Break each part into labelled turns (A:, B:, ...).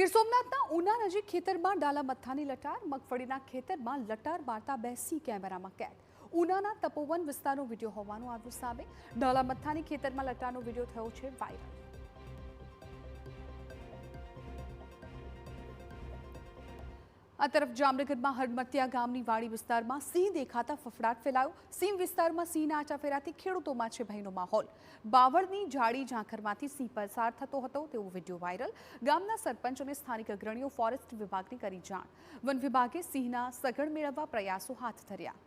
A: ગીર સોમનાથના ઉના નજીક ખેતરમાં ડાલા મથ્થાની લટાર, મગફળીના ખેતરમાં લટાર મારતા બે સિંહ કેમેરામાં કેદ. ઉનાના તપોવન વિસ્તારનો વિડીયો હોવાનું આવ્યું સામે. ડાલા મથ્થાની ખેતરમાં લટારનો વિડીયો થયો છે વાયરલ. આ તરફ જામનગરમાં હડમતિયા ગામની વાડી વિસ્તારમાં સિંહ દેખાતા ફફડાટ ફેલાયો. સિંહ વિસ્તારમાં સિંહના આચાફેરાથી ખેડૂતોમાં છે ભયનો માહોલ. બાવળની જાડી ઝાંખરમાંથી સિંહ પસાર થતો હતો તેવો વિડીયો વાયરલ. ગામના સરપંચ અને સ્થાનિક અગ્રણીઓ ફોરેસ્ટ વિભાગને કરી જાણ. વન વિભાગે સિંહના સગડ મેળવવા પ્રયાસો હાથ ધર્યા.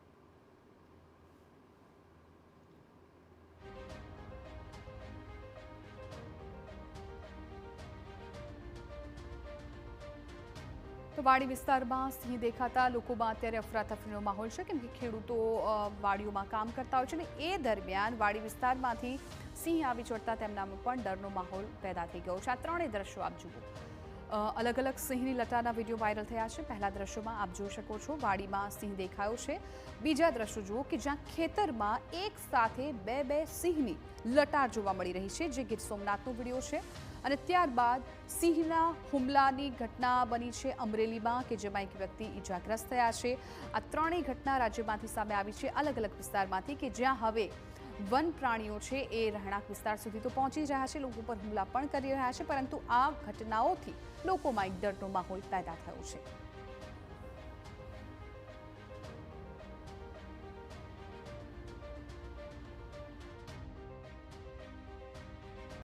A: તો વાડી વિસ્તારમાં સિંહ દેખાતા લોકોમાં અત્યારે અફરાતફરીનો માહોલ છે, કેમ કે ખેડૂતો વાડીઓમાં કામ કરતા હોય છે અને એ દરમિયાન વાડી વિસ્તારમાંથી સિંહ આવી ચડતા તેમનામાં પણ ડરનો માહોલ પેદા થઈ ગયો છે. આ ત્રણેય દ્રશ્યો આપ જુઓ. અલગ અલગ સિંહની લટારના વિડીયો વાયરલ થયા છે. પહેલા દ્રશ્યોમાં આપ જોઈ શકો છો વાડીમાં સિંહ દેખાયો છે. બીજા દ્રશ્યો જુઓ કે જ્યાં ખેતરમાં એક સાથે બે સિંહની લટાર જોવા મળી રહી છે, જે ગીર સોમનાથનો વિડીયો છે. અને ત્યારબાદ સિંહના હુમલાની ઘટના બની છે અમરેલીમાં, કે જેમાં એક વ્યક્તિ ઈજાગ્રસ્ત થયા છે. આ ત્રણેય ઘટના રાજ્યમાંથી સામે આવી છે, અલગ અલગ વિસ્તારમાંથી, કે જ્યાં હવે વન પ્રાણીઓ છે એ રહેણાંક વિસ્તાર સુધી તો પહોંચી રહ્યા છે, લોકો પર હુમલા પણ કરી રહ્યા છે, પરંતુ આ ઘટનાઓથી લોકોમાં એક ડરનો માહોલ પેદા થયો છે.